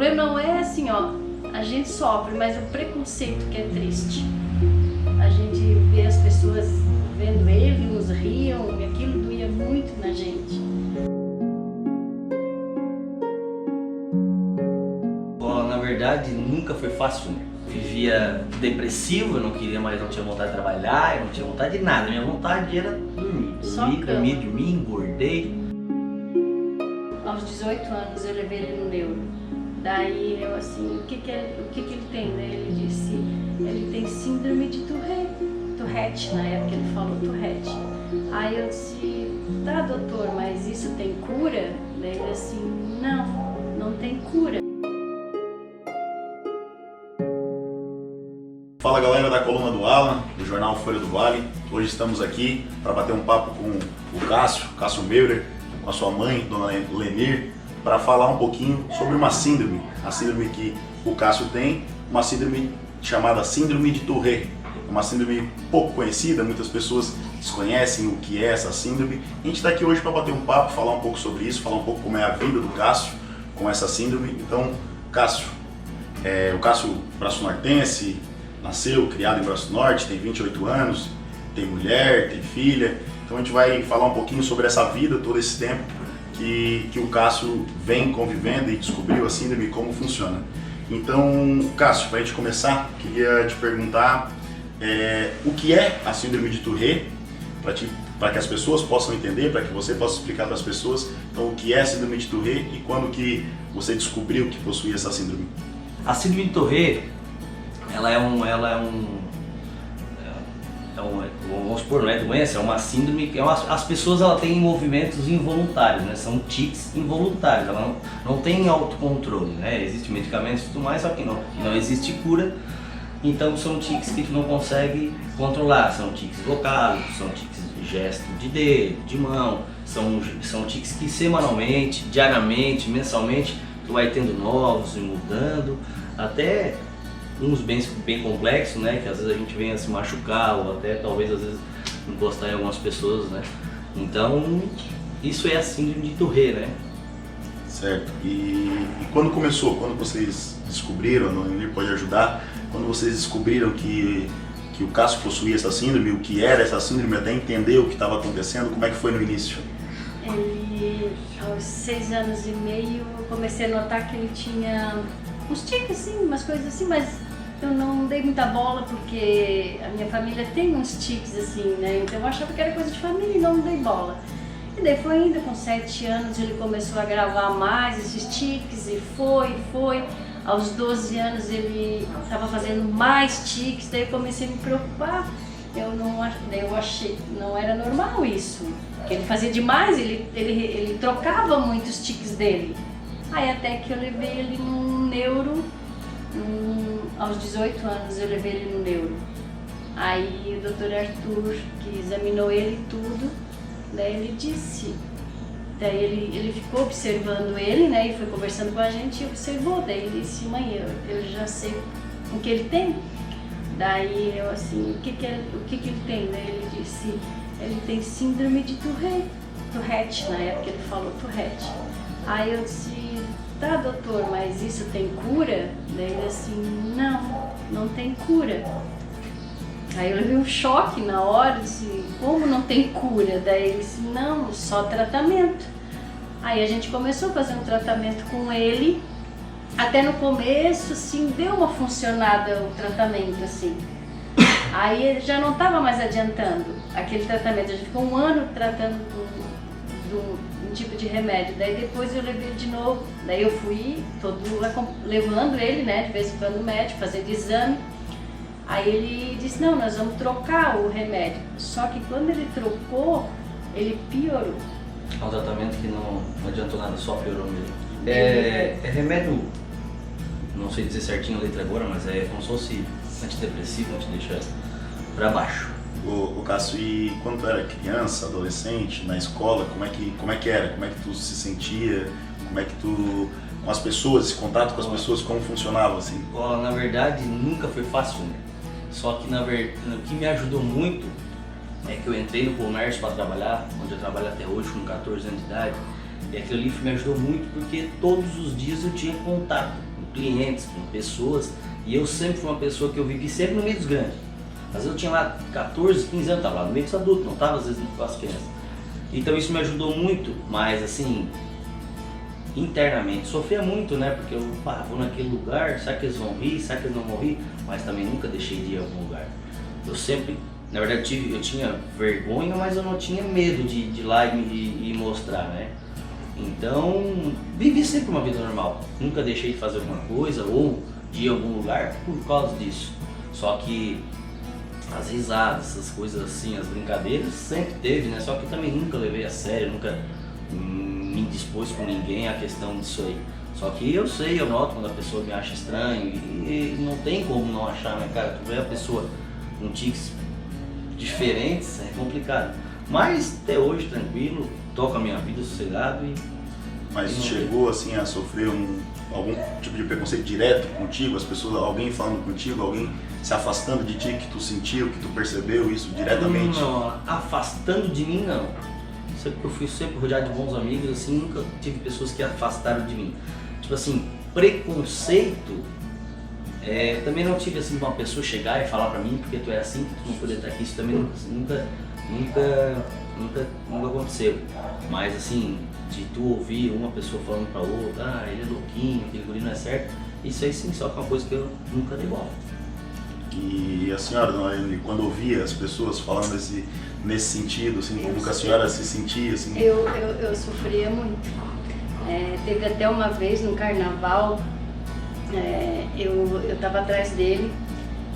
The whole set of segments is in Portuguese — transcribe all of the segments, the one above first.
problema não é assim, ó, a gente sofre, mas o preconceito que é triste. A gente vê as pessoas vendo ele, uns riam, e aquilo doía muito na gente. Na verdade, nunca foi fácil, né? Vivia depressivo, eu não queria mais, não tinha vontade de trabalhar, eu não tinha vontade de nada. Minha vontade era dormir, engordei. Aos 18 anos eu levei ele no neuro. Daí eu assim, o que ele tem? Daí ele disse, ele tem síndrome de Tourette, na época ele falou Tourette. Aí eu disse, tá doutor, mas isso tem cura? Daí ele assim, não tem cura. Fala galera da coluna do Alan, do jornal Folha do Vale. Hoje estamos aqui para bater um papo com o Cássio Meurer, com a sua mãe, dona Lenir, para falar um pouquinho sobre uma síndrome, a síndrome que o Cássio tem, uma síndrome chamada síndrome de Tourette. É uma síndrome pouco conhecida, muitas pessoas desconhecem o que é essa síndrome. A gente está aqui hoje para bater um papo, falar um pouco sobre isso, falar um pouco como é a vida do Cássio com essa síndrome. Então, Cássio, o Cássio braço-nortense, nasceu, criado em Braço Norte, tem 28 anos, tem mulher, tem filha. Então a gente vai falar um pouquinho sobre essa vida, todo esse tempo que o Cássio vem convivendo e descobriu a síndrome e como funciona. Então, Cássio, para a gente começar, queria te perguntar o que é a síndrome de Tourette, para que as pessoas possam entender, para que você possa explicar para as pessoas então, o que é a síndrome de Tourette e quando que você descobriu que possuía essa síndrome. A síndrome de Tourette, vamos supor, não é doença, é uma síndrome que as pessoas têm movimentos involuntários, né? São tics involuntários, ela não tem autocontrole, né? Existem medicamentos e tudo mais, só que não existe cura, então são tics que tu não consegue controlar, são tics vocálicos, são tics de gesto de dedo, de mão, são tics que semanalmente, diariamente, mensalmente, tu vai tendo novos e mudando, até uns bem complexos, né, que às vezes a gente vem a se machucar ou até talvez às vezes encostar em algumas pessoas, né. Então, isso é a síndrome de Tourette, né. Certo. E quando começou? Quando vocês descobriram, a Lenir pode ajudar, quando vocês descobriram que o Cássio possuía essa síndrome, o que era essa síndrome, até entender o que estava acontecendo, como é que foi no início? Ele, aos 6 anos e meio, eu comecei a notar que ele tinha uns tiques assim, umas coisas assim, mas eu não dei muita bola porque a minha família tem uns tiques assim, né? Então eu achava que era coisa de família e não dei bola. E daí foi indo, com 7 anos ele começou a gravar mais esses tiques e foi. Aos 12 anos ele estava fazendo mais tiques, daí eu comecei a me preocupar. Daí eu achei que não era normal isso, que ele fazia demais, ele trocava muitos tiques dele. Aí até que eu levei ele num neuro, aos 18 anos eu levei ele no neuro. Aí o Dr. Arthur, que examinou ele tudo, daí ele disse, daí ele ficou observando ele, né, e foi conversando com a gente e observou, daí ele disse, mãe, eu já sei o que ele tem. Daí eu assim, o que ele tem? Daí ele disse, ele tem síndrome de Tourette, na época ele falou Tourette. Aí eu disse, tá doutor, mas isso tem cura? Daí ele assim, não tem cura. Aí eu levei um choque na hora, disse, como não tem cura? Daí ele disse, não, só tratamento. Aí a gente começou a fazer um tratamento com ele, até no começo, assim, deu uma funcionada o tratamento, assim. Aí ele já não estava mais adiantando aquele tratamento, a gente ficou um ano tratando um tipo de remédio, daí depois eu levei de novo, daí eu fui levando ele, né, de vez em quando no médico, fazendo exame. Aí ele disse, não, nós vamos trocar o remédio. Só que quando ele trocou, ele piorou. É um tratamento que não adiantou nada, só piorou mesmo. É remédio, não sei dizer certinho a letra agora, mas é como se fosse antidepressivo, te deixa pra baixo. O Cássio, e quando tu era criança, adolescente, na escola, como é que era? Como é que tu se sentia? Como é que tu, com as pessoas, esse contato com as pessoas, como funcionava assim? Na verdade, nunca foi fácil, né? Só que o que me ajudou muito é que eu entrei no comércio para trabalhar, onde eu trabalho até hoje com 14 anos de idade, e aquilo ali me ajudou muito porque todos os dias eu tinha contato, clientes, com pessoas, e eu sempre fui uma pessoa que eu vivi sempre no meio dos grandes. Às vezes eu tinha lá 14, 15 anos, estava lá no meio dos adultos, não estava às vezes com as crianças. Então isso me ajudou muito, mas assim, internamente sofria muito, né? Porque eu vou naquele lugar, será que eles vão rir, será que eles não vão rir? Mas também nunca deixei de ir a algum lugar. Eu sempre, na verdade eu tinha vergonha, mas eu não tinha medo de ir lá e mostrar, né? Então, vivi sempre uma vida normal, nunca deixei de fazer alguma coisa ou de ir a algum lugar por causa disso. Só que as risadas, essas coisas assim, as brincadeiras, sempre teve, né? Só que eu também nunca levei a sério, nunca me dispus com ninguém a questão disso aí. Só que eu sei, eu noto quando a pessoa me acha estranho e não tem como não achar, né, cara? Tu vê a pessoa com tiques diferentes, é complicado. Mas até hoje, tranquilo, toco a minha vida sossegado e... Mas chegou assim a sofrer algum tipo de preconceito direto contigo? As pessoas, alguém falando contigo, alguém se afastando de ti, que tu sentiu, que tu percebeu isso diretamente? Não, afastando de mim não. Eu fui sempre rodeado de bons amigos, assim, nunca tive pessoas que afastaram de mim. Tipo assim, preconceito, também não tive assim uma pessoa chegar e falar pra mim, porque tu é assim, que tu não poder estar aqui, isso também nunca aconteceu. Mas assim, de tu ouvir uma pessoa falando pra outra, ele é louquinho, aquele guri não é certo, isso aí sim, só que é uma coisa que eu nunca dei bola. E a senhora, quando ouvia as pessoas falando nesse sentido, assim, como que a senhora se sentia? Assim? Eu sofria muito. Teve até uma vez no carnaval, eu estava atrás dele,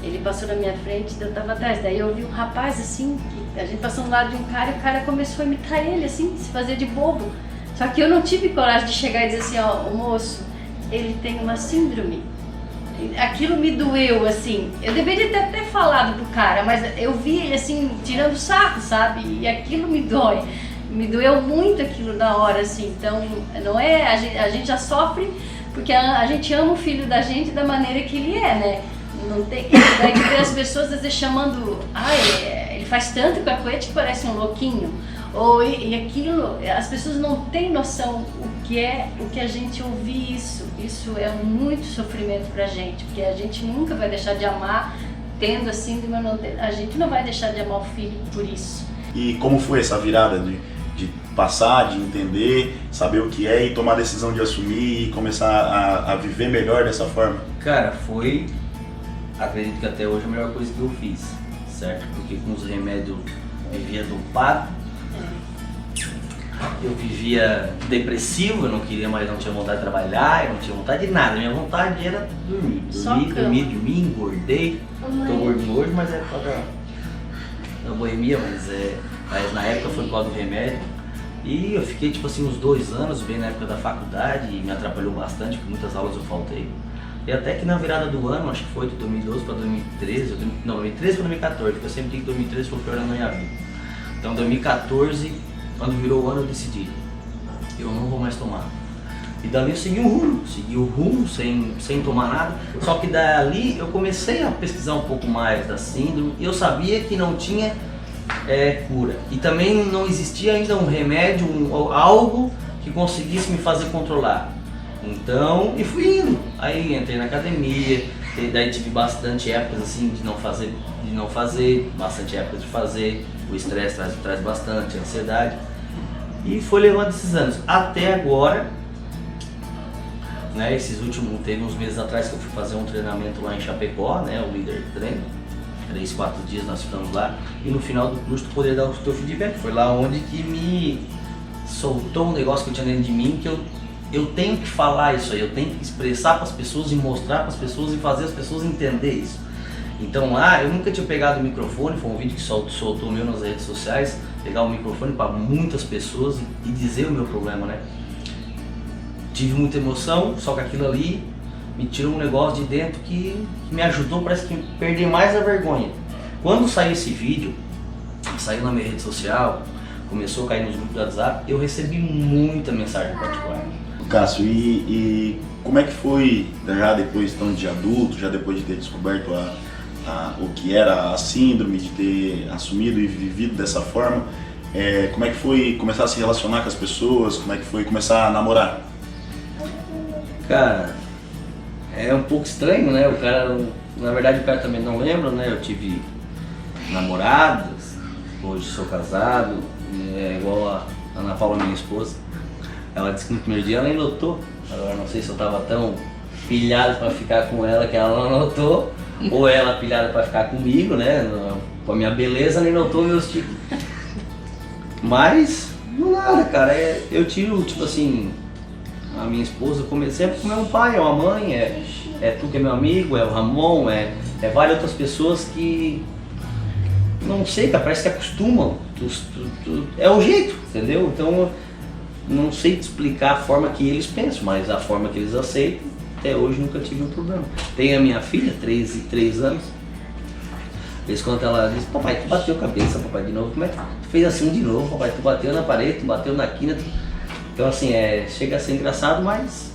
ele passou na minha frente, eu estava atrás. Daí eu vi um rapaz assim, que a gente passou do lado de um cara e o cara começou a imitar ele, assim, se fazer de bobo. Só que eu não tive coragem de chegar e dizer assim, ó, moço, ele tem uma síndrome. Aquilo me doeu, assim. Eu deveria ter até falado pro cara, mas eu vi ele assim, tirando sarro, sabe? E aquilo me dói. Me doeu muito aquilo na hora, assim. Então, não é... A gente já sofre porque a gente ama o filho da gente da maneira que ele é, né? Não tem... Daí ver as pessoas às vezes chamando... ele faz tanto cacuete que parece um louquinho. E aquilo... As pessoas não têm noção o que a gente ouvir isso. Isso é muito sofrimento pra gente, porque a gente nunca vai deixar de amar, tendo a síndrome, a gente não vai deixar de amar o filho por isso. E como foi essa virada de passar, de entender, saber o que é e tomar a decisão de assumir e começar a viver melhor dessa forma? Cara, foi, acredito que até hoje, a melhor coisa que eu fiz, certo? Porque com os remédios eu vivia dopado, eu vivia depressivo, eu não queria mais, não tinha vontade de trabalhar, eu não tinha vontade de nada, minha vontade era dormir, engordei, tô gordinho hoje, mas é por causa da boemia, mas na época foi por causa do remédio. E eu fiquei tipo assim uns 2 anos, bem na época da faculdade, e me atrapalhou bastante, porque muitas aulas eu faltei. E até que na virada do ano, acho que foi de 2012 para 2013, 2013 para 2014, porque eu sempre digo que 2013 foi o pior ano da minha vida. Então 2014, quando virou o ano, eu decidi, eu não vou mais tomar. E dali eu segui o rumo sem tomar nada. Só que dali eu comecei a pesquisar um pouco mais da síndrome e eu sabia que não tinha cura. E também não existia ainda um remédio, algo que conseguisse me fazer controlar. Então, e fui indo. Aí entrei na academia, daí tive bastante épocas assim de não fazer, bastante épocas de fazer. O estresse traz bastante, a ansiedade. E foi levando esses anos. Até agora, né, teve uns meses atrás que eu fui fazer um treinamento lá em Chapecó, né, o líder de treino. 3, 4 dias nós ficamos lá. E no final do curso tu poderia dar o teu feedback. Foi lá onde que me soltou um negócio que eu tinha dentro de mim, que eu tenho que falar isso aí, eu tenho que expressar para as pessoas e mostrar para as pessoas e fazer as pessoas entender isso. Então lá eu nunca tinha pegado o microfone, foi um vídeo que soltou meu nas redes sociais, pegar o microfone para muitas pessoas e dizer o meu problema, né? Tive muita emoção, só que aquilo ali me tirou um negócio de dentro que me ajudou, parece que perder mais a vergonha. Quando saiu esse vídeo, saiu na minha rede social, começou a cair nos grupos do WhatsApp, eu recebi muita mensagem particular. Cássio, e como é que foi, já depois então, de adulto, já depois de ter descoberto o que era a síndrome, de ter assumido e vivido dessa forma, como é que foi começar a se relacionar com as pessoas, como é que foi começar a namorar? Cara, É um pouco estranho, né? O cara, na verdade o cara também não lembra, né? Eu tive namoradas, hoje sou casado, é igual a Ana Paula, minha esposa. Ela disse que no primeiro dia ela nem notou. Agora não sei se eu tava tão pilhado pra ficar com ela que ela não notou, ou ela pilhada pra ficar comigo, né? Com a minha beleza, nem notou meus tipos. Mas, não nada, cara. Eu tiro, tipo assim, a minha esposa sempre como é um pai, é uma mãe, é tu que é meu amigo, é o Ramon, é várias outras pessoas que, não sei, cara, parece que acostumam. É o jeito, entendeu? Então, não sei te explicar a forma que eles pensam, mas a forma que eles aceitam, até hoje nunca tive um problema. Tem a minha filha, 3 anos, de vez em quando ela diz, papai, tu bateu a cabeça, papai, de novo, como é que tu fez assim de novo, papai, tu bateu na parede, tu bateu na quina, Então assim, chega a ser engraçado, mas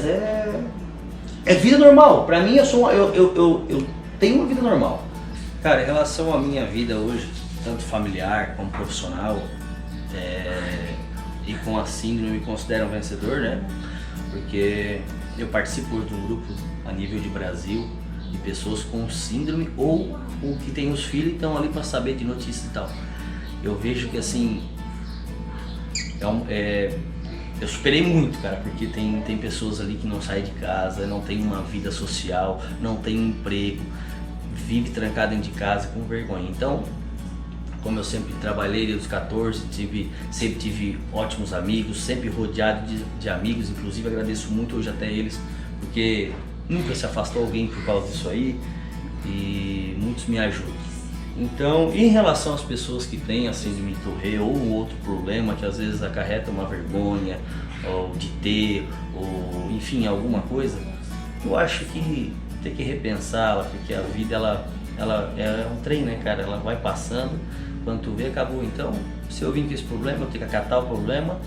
é vida normal. Pra mim, eu tenho uma vida normal. Cara, em relação à minha vida hoje, tanto familiar como profissional, e com a síndrome eu me considero um vencedor, né? Porque eu participo de um grupo a nível de Brasil de pessoas com síndrome ou que tem os filhos e estão ali para saber de notícias e tal. Eu vejo que assim, eu superei muito, cara, porque tem pessoas ali que não saem de casa, não tem uma vida social, não tem um emprego, vive trancado dentro de casa com vergonha. Então, como eu sempre trabalhei desde os 14, sempre tive ótimos amigos, sempre rodeado de amigos, inclusive agradeço muito hoje até eles, porque nunca se afastou alguém por causa disso aí e muitos me ajudam. Então, em relação às pessoas que têm a síndrome de Tourette ou um outro problema que às vezes acarreta uma vergonha, ou de ter, ou enfim, alguma coisa, eu acho que tem que repensá-la, porque a vida ela é um trem, né, cara? Ela vai passando, quando tu vê, acabou. Então, se eu vim com esse problema, eu tenho que acatar o problema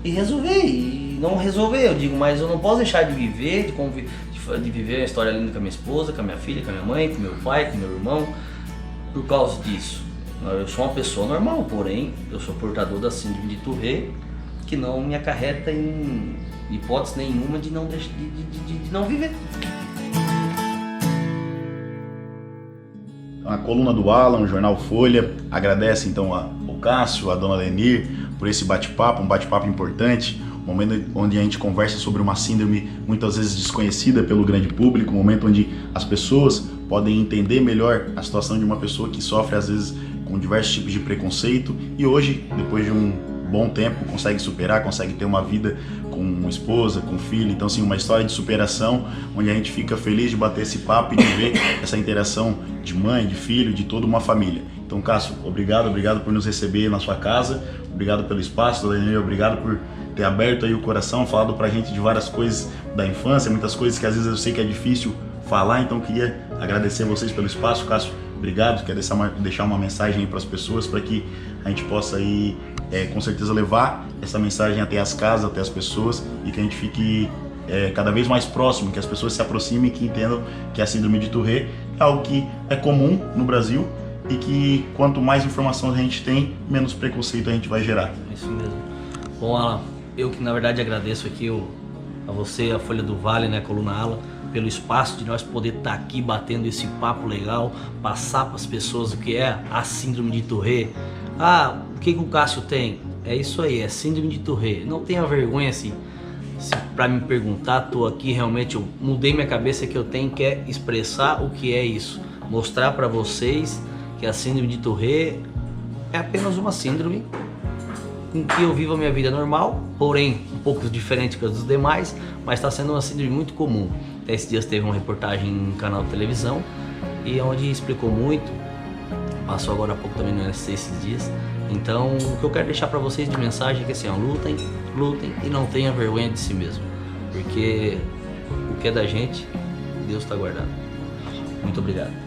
e resolver. E não resolver, eu digo, mas eu não posso deixar de viver, de viver uma história linda com a minha esposa, com a minha filha, com a minha mãe, com meu pai, com meu irmão, por causa disso. Eu sou uma pessoa normal, porém, eu sou portador da síndrome de Tourette, que não me acarreta em hipótese nenhuma de não viver. A coluna do Alan, o Jornal Folha, agradece então ao Cássio, a dona Lenir, por esse bate-papo, um bate-papo importante, um momento onde a gente conversa sobre uma síndrome muitas vezes desconhecida pelo grande público, um momento onde as pessoas podem entender melhor a situação de uma pessoa que sofre às vezes com diversos tipos de preconceito e hoje, depois de um bom tempo, consegue superar, consegue ter uma vida com uma esposa, com filho. Então, assim, uma história de superação, onde a gente fica feliz de bater esse papo e de ver essa interação de mãe, de filho, de toda uma família. Então, Cássio, obrigado por nos receber na sua casa, obrigado pelo espaço, Dona Lenir, obrigado por ter aberto aí o coração, falado pra gente de várias coisas da infância, muitas coisas que às vezes eu sei que é difícil falar, então queria agradecer a vocês pelo espaço. Cássio, obrigado, quero deixar uma mensagem aí para as pessoas, para que a gente possa aí, com certeza, levar essa mensagem até as casas, até as pessoas, e que a gente fique cada vez mais próximo, que as pessoas se aproximem e que entendam que a síndrome de Tourette é algo que é comum no Brasil e que quanto mais informação a gente tem, menos preconceito a gente vai gerar. Isso mesmo. Bom, Alan, eu que na verdade agradeço aqui a você, a Folha do Vale, né, a Coluna Alan, pelo espaço de nós poder estar aqui batendo esse papo legal, passar para as pessoas o que é a síndrome de Tourette. Ah, o que o Cássio tem? É isso aí, é síndrome de Tourette. Não tenha vergonha se para me perguntar, tô aqui, realmente eu mudei minha cabeça, que eu tenho que expressar o que é isso, mostrar para vocês que a síndrome de Tourette é apenas uma síndrome em que eu vivo a minha vida normal, porém um pouco diferente que dos demais, mas está sendo uma síndrome muito comum. Até esses dias teve uma reportagem em um canal de televisão e onde explicou muito, passou agora há pouco também no SC esses dias. Então o que eu quero deixar para vocês de mensagem é que assim, ó, lutem e não tenham vergonha de si mesmo, porque o que é da gente, Deus está guardando. Muito obrigado.